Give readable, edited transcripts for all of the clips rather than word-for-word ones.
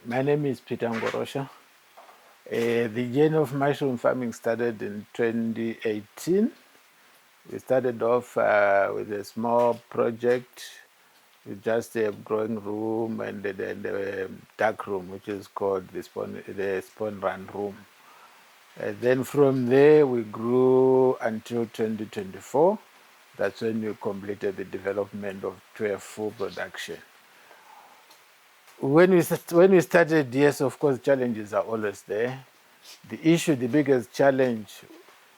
My name is Peter Ngorosha. The journey of mushroom farming started in 2018. We started off with a small project with just a growing room and the dark room, which is called the spawn run room. Then from there, we grew until 2024. That's when we completed the development to a full production. When we started, yes, of course, challenges are always there. The biggest challenge,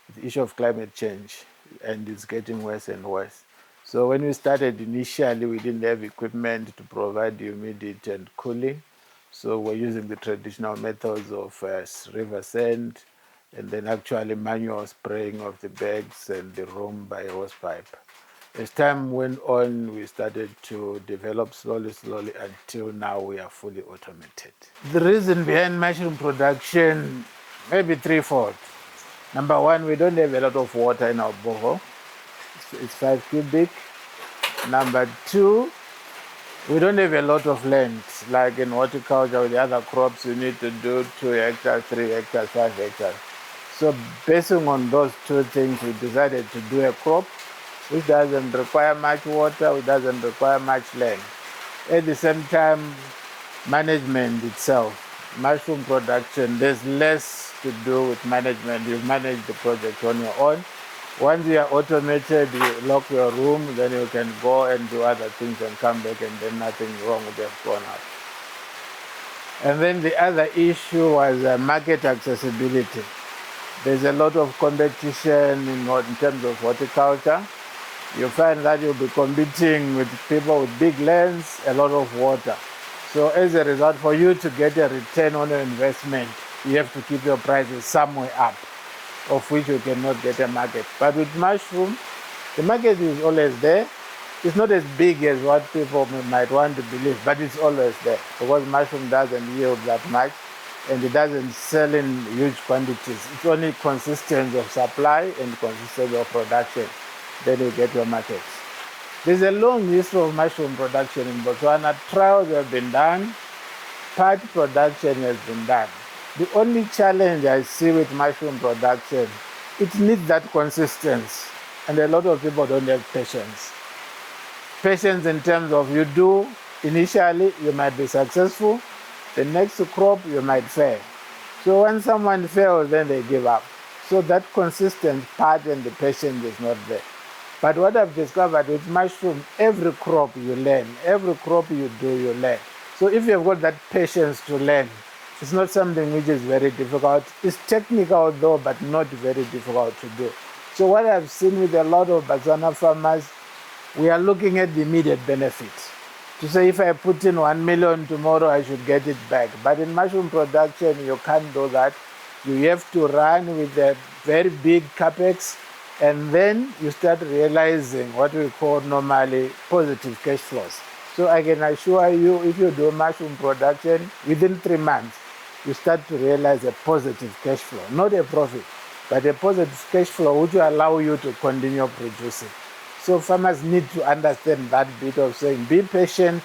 is the issue of climate change, and it's getting worse and worse. So when we started initially, we didn't have equipment to provide humidity and cooling. So we're using the traditional methods of river sand, and then actually manual spraying of the bags and the room by hose pipe. As time went on, we started to develop slowly, until now we are fully automated. The reason behind mushroom production, maybe threefold. Number one, we don't have a lot of water in our borehole. It's 5 cubic. Number two, we don't have a lot of land. Like in horticulture with the other crops, you need to do 2 hectares, 3 hectares, 5 hectares. So basing on those two things, we decided to do a crop which doesn't require much water, which doesn't require much land. At the same time, management itself, mushroom production, there's less to do with management. You manage the project on your own. Once you are automated, you lock your room, then you can go and do other things and come back, and then nothing wrong would have gone up. And then the other issue was market accessibility. There's a lot of competition in terms of horticulture. You find that you'll be competing with people with big lands, a lot of water. So as a result, for you to get a return on your investment, you have to keep your prices somewhere up, of which you cannot get a market. But with mushroom, the market is always there. It's not as big as what people might want to believe, but it's always there, because mushroom doesn't yield that much, and it doesn't sell in huge quantities. It's only consistency of supply and consistency of production. Then you get your markets. There's a long history of mushroom production in Botswana. Trials have been done, part production has been done. The only challenge I see with mushroom production, it needs that consistency, and a lot of people don't have patience. Patience in terms of you do, initially you might be successful, the next crop you might fail. So when someone fails, then they give up. So that consistent part and the patience is not there. But what I've discovered with mushroom, every crop you learn, every crop you do, you learn. So if you've got that patience to learn, it's not something which is very difficult. It's technical though, but not very difficult to do. So what I've seen with a lot of Botswana farmers, we are looking at the immediate benefits. To say if I put in 1 million tomorrow, I should get it back. But in mushroom production, you can't do that. You have to run with a very big capex, and then you start realizing what we call normally positive cash flows. So I can assure you, if you do mushroom production, within 3 months, you start to realize a positive cash flow. Not a profit, but a positive cash flow which will allow you to continue producing. So farmers need to understand that bit of saying, be patient,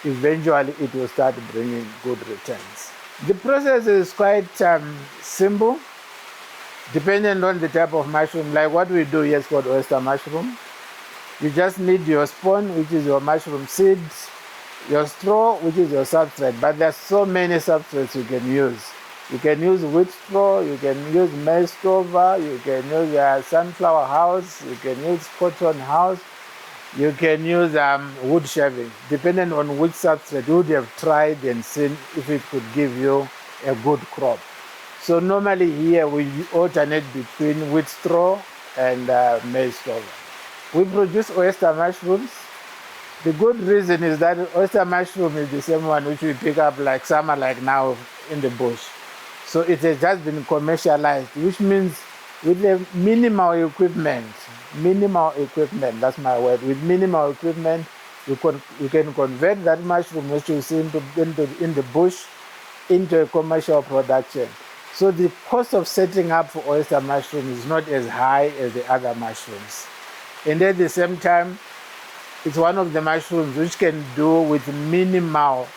eventually it will start bringing good returns. The process is quite simple, depending on the type of mushroom. Like what we do here is called oyster mushroom. You just need your spawn, which is your mushroom seeds, your straw, which is your substrate. But there's so many substrates you can use. You can use wheat straw, you can use maize clover, you can use sunflower house, you can use cotton house, you can use wood shaving. Depending on which substrate, you would have tried and seen if it could give you a good crop. So normally here we alternate between wheat straw and maize clover. We produce oyster mushrooms. The good reason is that oyster mushroom is the same one which we pick up like summer, like now in the bush. So it has just been commercialized, which means with the minimal equipment, that's my word, with minimal equipment, you can convert that mushroom which you see in the bush into a commercial production. So the cost of setting up for oyster mushroom is not as high as the other mushrooms. And at the same time, it's one of the mushrooms which can do with minimal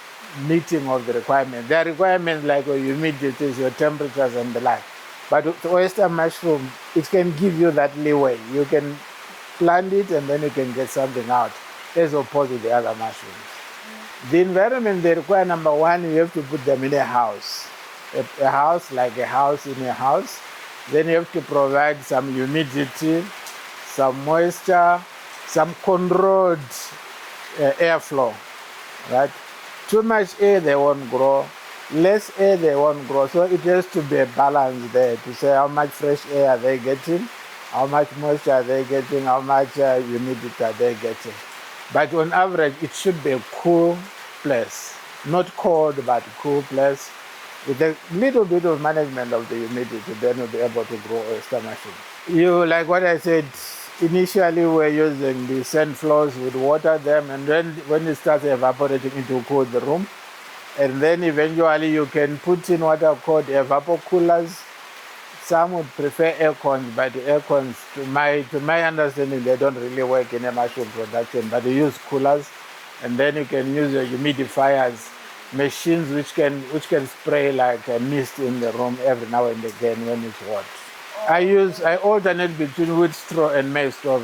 meeting of the requirements. There are requirements like your humidity, your temperatures, and the like. But with oyster mushroom, it can give you that leeway. You can plant it and then you can get something out, as opposed to the other mushrooms. The environment they require, number one, you have to put them in a house. A house, like a house in a house. Then you have to provide some humidity, some moisture, some controlled airflow, right? Too much air, they won't grow. Less air, they won't grow. So it has to be a balance there to say how much fresh air are they getting, how much moisture are they getting, how much humidity are they getting. But on average, it should be a cool place. Not cold, but cool place. With a little bit of management of the humidity, then you'll be able to grow oyster mushroom. You, like what I said, initially we're using the sand floors, with water them, and then when it starts evaporating, it will cool the room. And then eventually you can put in what are called evapor coolers. Some would prefer air cons, but the air cons, to my understanding, they don't really work in a mushroom production, but they use coolers. And then you can use your humidifiers, machines which can spray like a mist in the room every now and again when it's hot. I alternate between wheat straw and maize straw.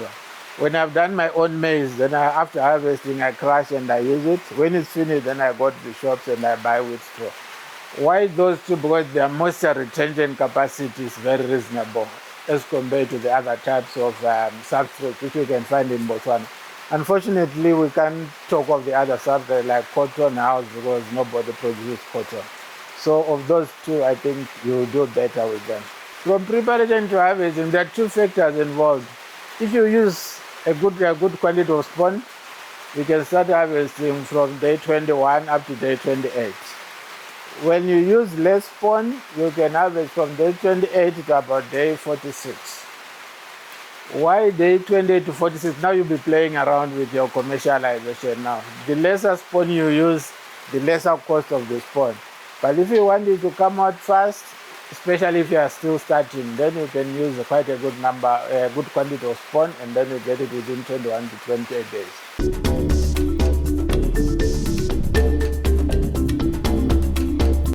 When I've done my own maize, then after harvesting, I crush and I use it. When it's finished, then I go to the shops and I buy wheat straw. Why those two? Because their moisture retention capacity is very reasonable as compared to the other types of substrates which you can find in Botswana. Unfortunately, we can't talk of the other substrates like cotton house because nobody produces cotton. So of those two, I think you do better with them. From preparation to harvesting, there are two factors involved. If you use a good quantity of spawn, you can start harvesting from day 21 up to day 28. When you use less spawn, you can harvest from day 28 to about day 46. Why day 28 to 46? Now you'll be playing around with your commercialization now. The lesser spawn you use, the lesser cost of the spawn. But if you want it to come out fast, especially if you are still starting, then you can use quite a good good quantity of spawn, and then you get it within 21 to 28 days.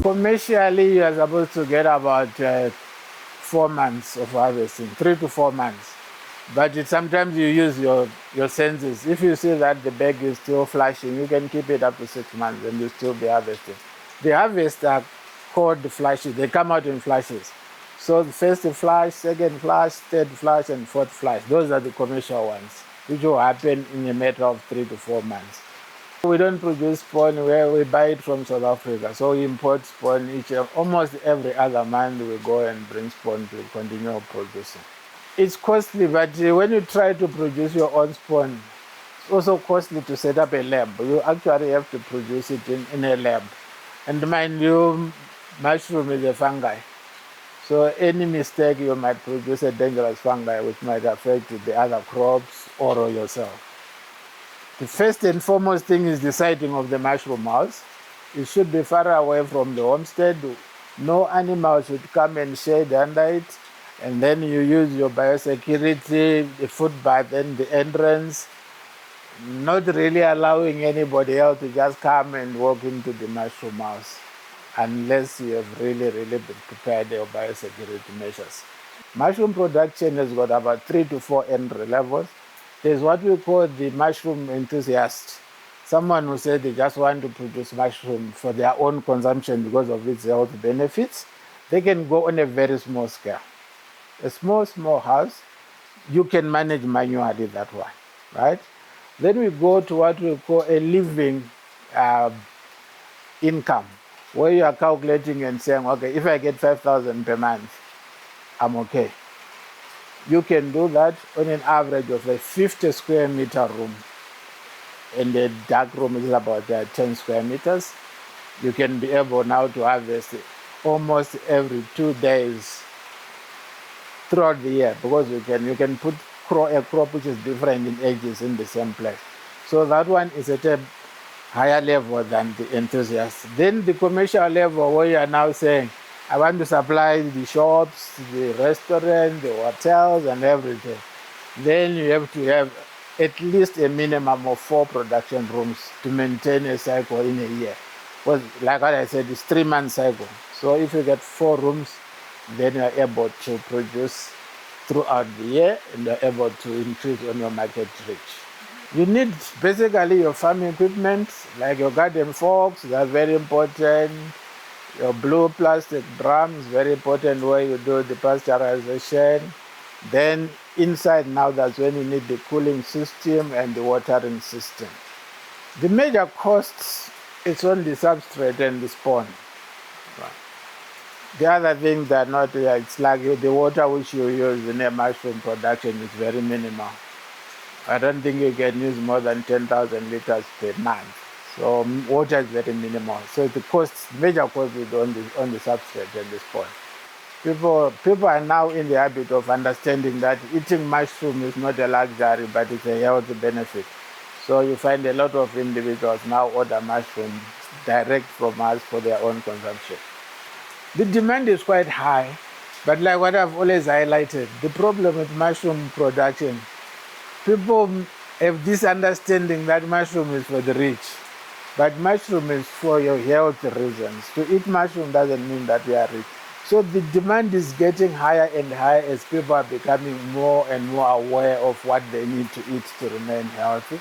Commercially, you are supposed to get about 4 months of harvesting, 3 to 4 months. But sometimes you use your senses. If you see that the bag is still flashing, you can keep it up to 6 months and you still be harvesting. The harvests are called flashes. They come out in flashes. So the first flash, second flash, third flash, and fourth flash. Those are the commercial ones, which will happen in a matter of 3 to 4 months. We don't produce spawn where we buy it from South Africa. So we import spawn almost every other month. We go and bring spawn to continue producing. It's costly, but when you try to produce your own spawn, it's also costly to set up a lab. You actually have to produce it in a lab. And mind you, mushroom is a fungi. So any mistake, you might produce a dangerous fungi which might affect the other crops or yourself. The first and foremost thing is the siting of the mushroom house. It should be far away from the homestead. No animal should come and shade under it. And then you use your biosecurity, the footbath and the entrance, not really allowing anybody else to just come and walk into the mushroom house unless you have really been prepared your biosecurity measures. Mushroom production has got about 3 to 4 entry levels. There's what we call the mushroom enthusiast. Someone who said they just want to produce mushroom for their own consumption because of its health benefits. They can go on a very small scale. A small house, you can manage manually that one, right? Then we go to what we call a living income, where you are calculating and saying, okay, if I get 5,000 per month, I'm okay. You can do that on an average of a 50 square meter room. And the dark room is about 10 square meters. You can be able now to harvest almost every 2 days throughout the year, because you can put a crop which is different in ages in the same place. So that one is at a higher level than the enthusiast. Then the commercial level, where you are now saying, I want to supply the shops, the restaurants, the hotels, and everything. Then you have to have at least a minimum of 4 production rooms to maintain a cycle in a year. Because like what I said, it's 3-month cycle. So if you get 4 rooms, then you're able to produce throughout the year and you're able to increase on your market reach. You need basically your farming equipment, like your garden forks, that's very important. Your blue plastic drums, very important where you do the pasteurization. Then inside now, that's when you need the cooling system and the watering system. The major costs is on the substrate and the spawn. Right. The other things that are not here, it's like the water which you use in a mushroom production is very minimal. I don't think you can use more than 10,000 liters per month. So water is very minimal. So the major cost is on the substrate and the spawn. People are now in the habit of understanding that eating mushroom is not a luxury, but it's a health benefit. So you find a lot of individuals now order mushrooms direct from us for their own consumption. The demand is quite high, but like what I've always highlighted, the problem with mushroom production, people have this understanding that mushroom is for the rich, but mushroom is for your health reasons. To eat mushroom doesn't mean that we are rich. So the demand is getting higher and higher as people are becoming more and more aware of what they need to eat to remain healthy.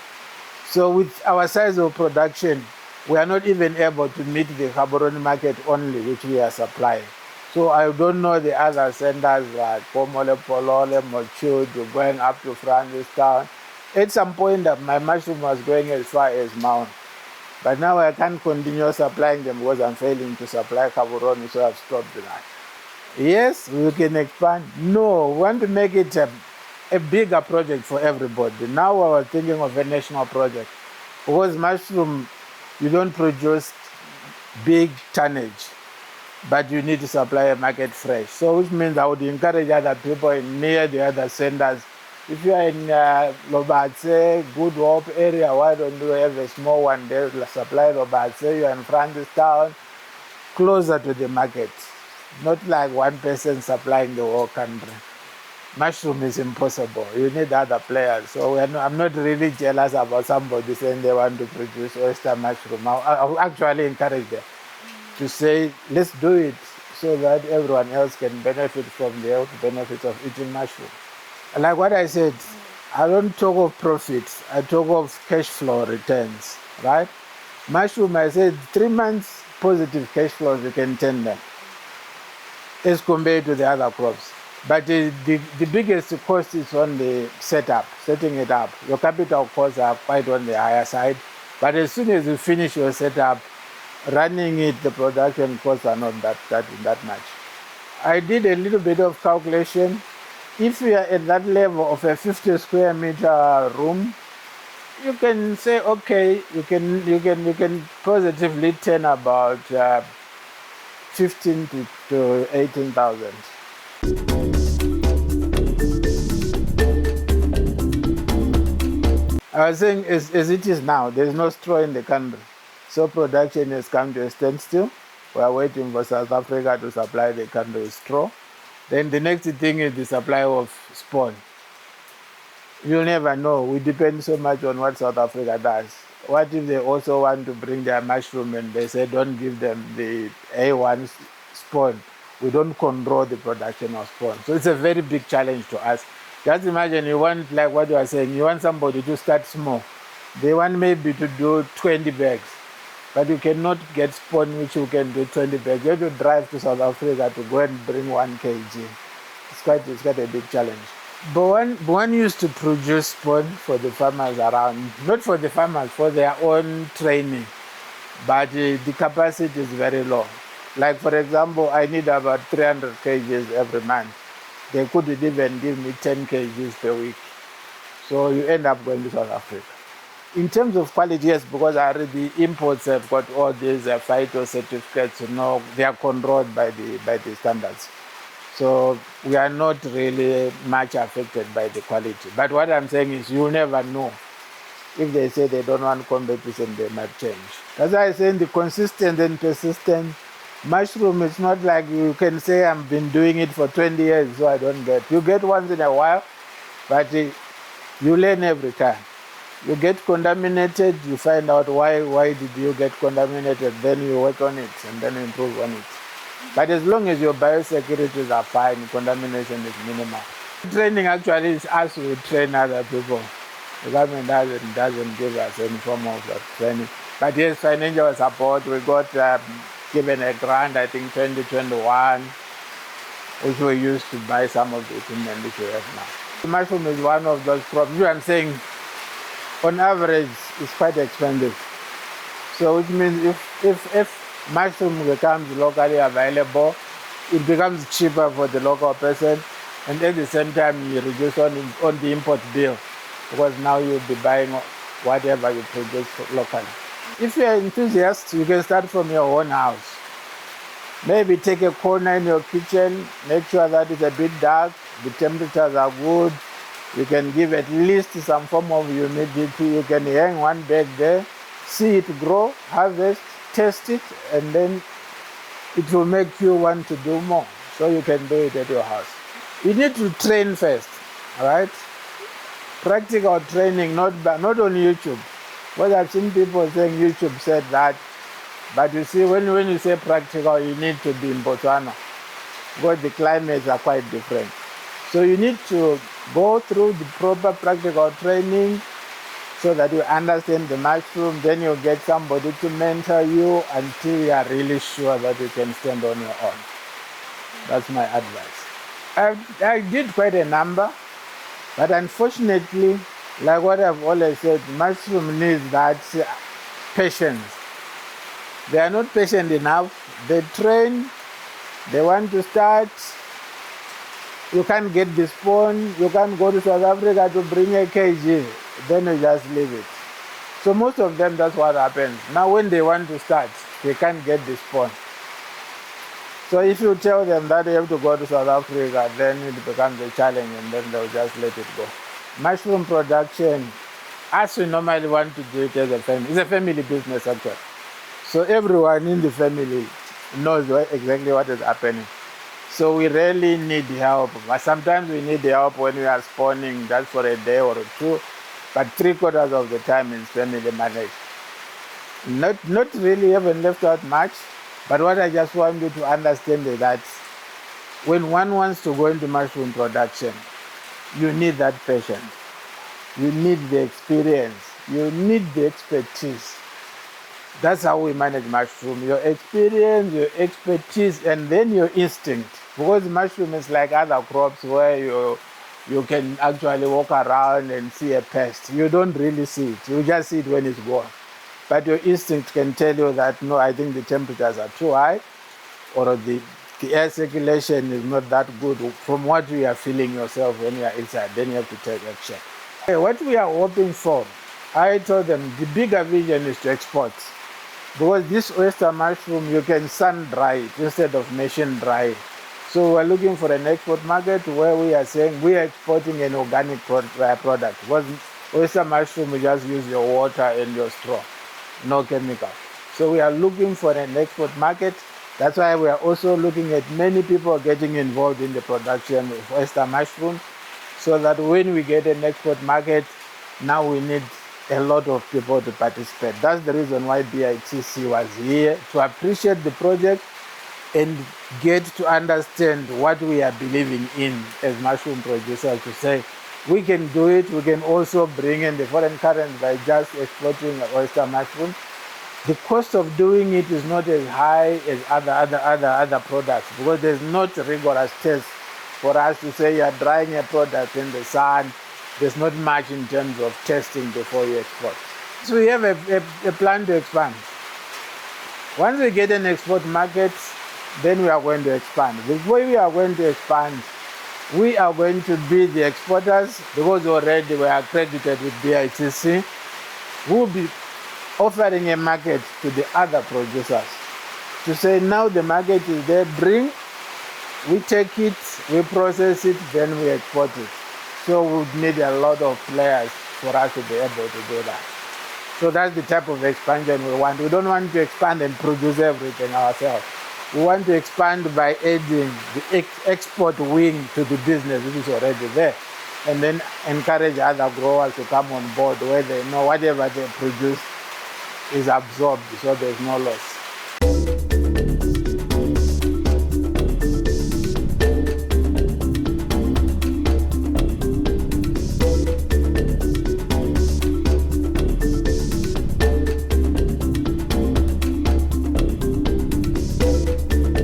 So with our size of production, we are not even able to meet the Gaborone market only, which we are supplying. So I don't know the other centers like Pomole, Polole, Mochud, going up to Francistown. At some point, my mushroom was going as far as Mount. But now I can't continue supplying them because I'm failing to supply Gaborone, so I've stopped that. Yes, we can expand. No, we want to make it a bigger project for everybody. Now I was thinking of a national project. Because mushroom, you don't produce big tonnage, but you need to supply a market fresh. So which means I would encourage other people near the other centers. If you are in Lobatse, Good Hope area, why don't you have a small one there to supply Lobatse? You are in Francistown, closer to the market. Not like one person supplying the whole country. Mushroom is impossible. You need other players. So I'm not really jealous about somebody saying they want to produce oyster mushroom. I'll actually encourage them to say, let's do it so that everyone else can benefit from the health benefits of eating mushroom. Like what I said, I don't talk of profits. I talk of cash flow returns, right? Mushroom, I said 3 months positive cash flows, you can turn them as compared to the other crops. But the biggest cost is on the setting it up. Your capital costs are quite on the higher side. But as soon as you finish your setup, running it, the production costs are not that much. I did a little bit of calculation. If you are at that level of a 50 square meter room, you can say, okay, you can positively turn about 15 to 18,000. I was saying, as it is now, there is no straw in the country. So production has come to a standstill. We are waiting for South Africa to supply the country with straw. Then the next thing is the supply of spawn. You'll never know. We depend so much on what South Africa does. What if they also want to bring their mushroom and they say, don't give them the A1 spawn? We don't control the production of spawn. So it's a very big challenge to us. Just imagine you want, like what you are saying, you want somebody to start small. They want maybe to do 20 bags. But you cannot get spawn which you can do 20 bags. You have to drive to South Africa to go and bring 1 kg. It's quite a big challenge. But one used to produce spawn for the farmers around, not for the farmers, for their own training. But the capacity is very low. Like for example, I need about 300 kgs every month. They couldn't even give me 10 kgs per week. So you end up going to South Africa. In terms of quality, yes, because the imports have got all these phyto certificates, they are controlled by the standards. So we are not really much affected by the quality. But what I'm saying is you'll never know. If they say they don't want competition, they might change. That's why I'm saying the consistent and persistent mushroom is not like you can say I've been doing it for 20 years, so I don't get. You get once in a while, but you learn every time. You get contaminated, you find out why did you get contaminated, then you work on it and then improve on it. But as long as your biosecurities are fine, contamination is minimal. Training actually is us who train other people. The government doesn't give us any form of training. But yes, financial support, we got given a grant, I think 2021, which we used to buy some of the equipment which we have now. The mushroom is one of those crops, I'm saying, on average, it's quite expensive. So which means if mushroom becomes locally available, it becomes cheaper for the local person, and at the same time you reduce on the import bill, because now you'll be buying whatever you produce locally. If you're an enthusiast, you can start from your own house. Maybe take a corner in your kitchen, make sure that it's a bit dark, the temperatures are good. You can give at least some form of humidity. You can hang one bed there, see it grow, harvest, test it, and then it will make you want to do more. So you can do it at your house. You need to train first, all right? Practical training, not on YouTube. Because I've seen people saying YouTube said that, but you see, when you say practical, you need to be in Botswana, because the climates are quite different. So you need to go through the proper practical training so that you understand the mushroom, then you get somebody to mentor you until you are really sure that you can stand on your own. That's my advice. I did quite a number, but unfortunately, like what I've always said, mushroom needs that patience. They are not patient enough. They train, they want to start. You can't get the spawn, you can't go to South Africa to bring a kg, then you just leave it. So most of them, that's what happens. Now when they want to start, they can't get the spawn. So if you tell them that they have to go to South Africa, then it becomes a challenge and then they'll just let it go. Mushroom production, as we normally want to do it as a family, it's a family business actually. So everyone in the family knows exactly what is happening. So we really need help. But sometimes we need help when we are spawning just for a day or two, but 3/4 of the time it's family managed. Not really haven't left out much, but what I just want you to understand is that when one wants to go into mushroom production, you need that patience. You need the experience. You need the expertise. That's how we manage mushroom. Your experience, your expertise, and then your instinct. Because mushroom is like other crops where you can actually walk around and see a pest. You don't really see it. You just see it when it's gone. But your instinct can tell you that, no, I think the temperatures are too high, or the air circulation is not that good from what you are feeling yourself when you are inside. Then you have to take action. What we are hoping for, I told them the bigger vision is to export. Because this oyster mushroom, you can sun dry it instead of machine dry it. So we're looking for an export market where we are saying we are exporting an organic product. Because oyster mushroom, you just use your water and your straw, no chemical. So we are looking for an export market. That's why we are also looking at many people getting involved in the production of oyster mushrooms, so that when we get an export market, now we need a lot of people to participate. That's the reason why BITC was here, to appreciate the project and get to understand what we are believing in as mushroom producers, to say we can do it. We can also bring in the foreign currency by just exporting oyster mushroom. The cost of doing it is not as high as other products, because there's not rigorous tests for us to say you are drying a product in the sun. There's not much in terms of testing before you export. So we have a plan to expand. Once we get an export market, then we are going to expand. Before we are going to expand, we are going to be the exporters, because already we are accredited with BITC. We will be offering a market to the other producers to say, now the market is there, bring, we take it, we process it, then we export it. So we would need a lot of players for us to be able to do that. So that's the type of expansion we want. We don't want to expand and produce everything ourselves. We want to expand by adding the export wing to the business which is already there. and then encourage other growers to come on board where they know whatever they produce is absorbed, so there's no loss.